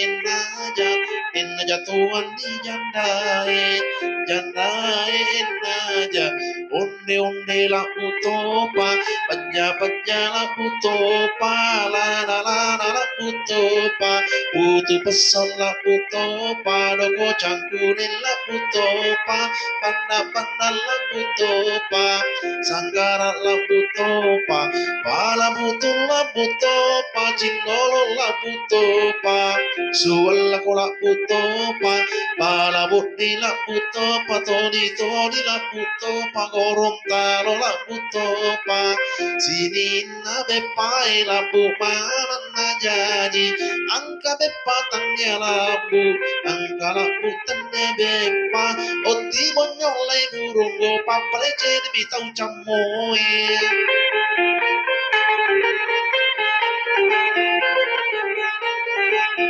enaja enaja tuan di jandai enaja onde la utopa pajja la utopa la utopa putu pesan la utopa dogo cangkurin la utopa panda la utopa sanggara la utopa pala butuh la utopa cindolo la utopa suwal la kola utopa pala buti la utopa todi la utopa gorontalo la utopa sini na bepai la bumana na jadi angka bepa tangnya labu angka labu tanya bepa oti bonyolai burung go papale jadi bitau camoy